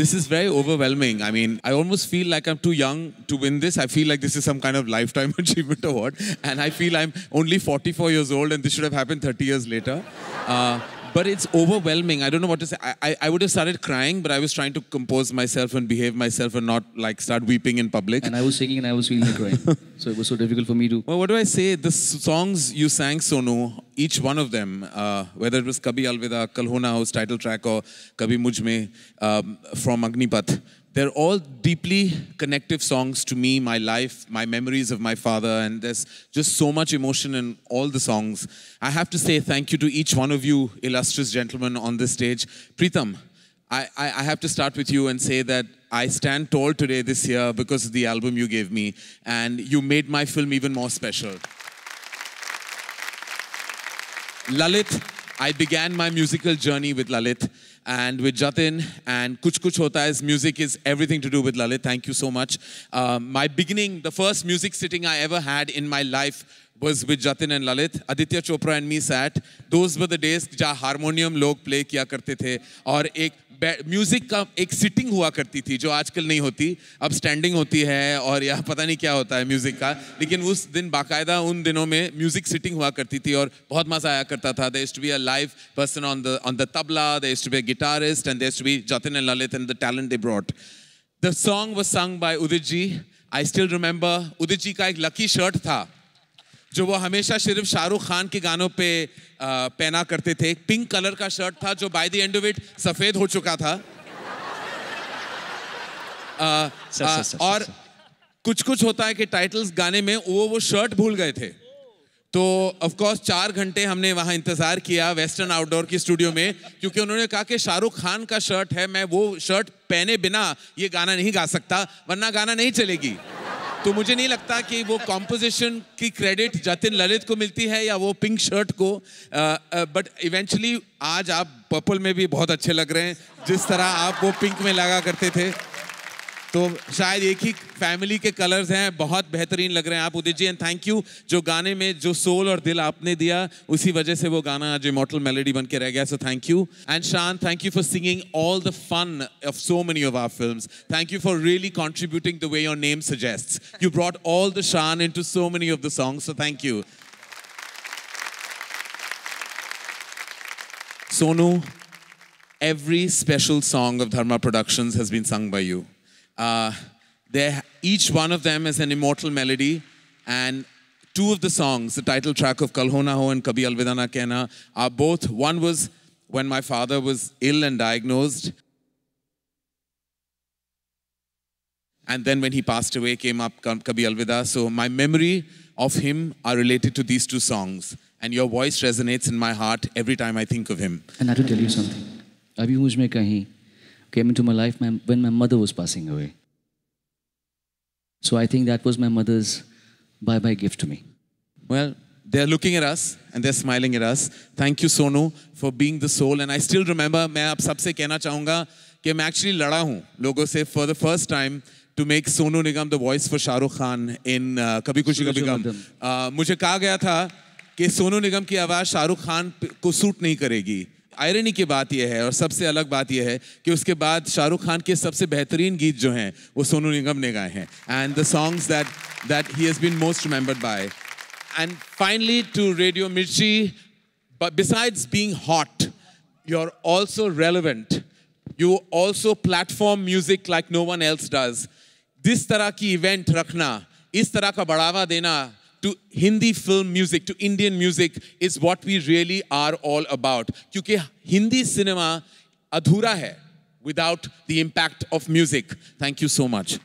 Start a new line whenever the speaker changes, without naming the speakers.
This is very overwhelming. I mean, I almost feel like I'm too young to win this. I feel like this is some kind of lifetime achievement award. And I feel I'm only 44 years old and this should have happened 30 years later. But it's overwhelming. I don't know what to say. I would have started crying, but I was trying to compose myself and behave myself and not like start weeping in public.
And I was singing and I was feeling like crying. So it was so difficult for me to...
Well, what do I say? The songs you sang, Sonu, each one of them, whether it was Kabhi Alvida, Kal Ho Na Ho's title track or Kabhi Mujh Mein from Agnipath, they're all deeply connective songs to me, my life, my memories of my father, and there's just so much emotion in all the songs. I have to say thank you to each one of you illustrious gentlemen on this stage. Pritam, I have to start with you and say that I stand tall today this year because of the album you gave me, and you made my film even more special. Lalit, I began my musical journey with Lalit and with Jatin, and Kuch Kuch Hota Hai's music is everything to do with Lalit. Thank you so much. My beginning, the first music sitting I ever had in my life was with Jatin and Lalit. Aditya Chopra and me sat. Those were the days जहाँ harmonium लोग play किया करते थे और एक music का एक sitting हुआ करती थी जो आजकल नहीं होती, अब स्टैंडिंग होती है और या पता नहीं क्या होता है म्यूजिक का, लेकिन उस दिन बाकायदा उन दिनों में म्यूजिक सिटिंग हुआ करती थी और बहुत मजा आया करता था. There used to be a live person on the tabla, there used to be a guitarist, and there used to be Jatin and Lalit and the talent they brought. The song was sung by Udit ji. I still remember Udit ji का एक lucky shirt था जो वो हमेशा सिर्फ शाहरुख खान के गानों पे पहना करते थे. एक पिंक कलर का शर्ट था जो by the end of it सफेद हो चुका था. और कुछ कुछ होता है कि टाइटल्स गाने में वो शर्ट भूल गए थे. तो ऑफ कोर्स 4 घंटे हमने वहां इंतजार किया वेस्टर्न आउटडोर की स्टूडियो में, क्योंकि उन्होंने कहा कि शाहरुख खान का शर्ट है, मैं वो शर्ट पहने बिना ये गाना नहीं गा सकता वरना गाना नहीं चलेगी. तो मुझे नहीं लगता कि वो कॉम्पोजिशन की क्रेडिट जतिन ललित को मिलती है या वो पिंक शर्ट को, बट इवेंचुअली आज आप पर्पल में भी बहुत अच्छे लग रहे हैं जिस तरह आप वो पिंक में लगा करते थे. तो शायद एक ही फैमिली के कलर्स हैं, बहुत बेहतरीन लग रहे हैं आप Udit ji. And thank you, जो गाने में जो सोल और दिल आपने दिया उसी वजह से वो गाना आज इमॉर्टल मेलोडी बन के रह गया. So thank you. And Shaan, thank you for singing all the fun of so many of our films. Thank you for really contributing the way your name suggests. You brought all the shaan into so many of the songs. So thank you. Sonu, every special song of Dharma Productions has been sung by you. Each one of them is an immortal melody, and 2 of the songs, the title track of Kal Ho Na Ho and Kabhi Alvida Na Kehna, are both, one was when my father was ill and diagnosed, and then when he passed away came up Kabhi Alvida. So my memory of him are related to these 2 songs, and your voice resonates in my heart every time I think of him.
And I have to tell you something. Abhi Mujh Mein Kahin came into my life when my mother was passing away. So I think that was my mother's bye-bye gift to me.
Well, they're looking at us and they're smiling at us. Thank you, Sonu, for being the soul. And I still remember, मैं आप सबसे कहना चाहूँगा कि मैं actually लड़ा हूँ लोगों से for the first time to make Sonu Nigam the voice for Shah Rukh Khan in Kabhi Khushi Kabhi Gum. मुझे कहा गया था कि सोनू निगम की आवाज़ शाहरुख खान को सूट नहीं करेगी. आयरनी की बात यह है और सबसे अलग बात यह है कि उसके बाद शाहरुख खान के सबसे बेहतरीन गीत जो हैं वो सोनू निगम ने गाए हैं. And the songs that he has been most remembered by. And finally to Radio Mirchi, but besides being hot, you're also relevant. You also platform music like no one else does. जिस तरह की event रखना, इस तरह का बढ़ावा देना to Hindi film music, to Indian music is what we really are all about. क्योंकि Hindi cinema अधूरा है without the impact of music. Thank you so much.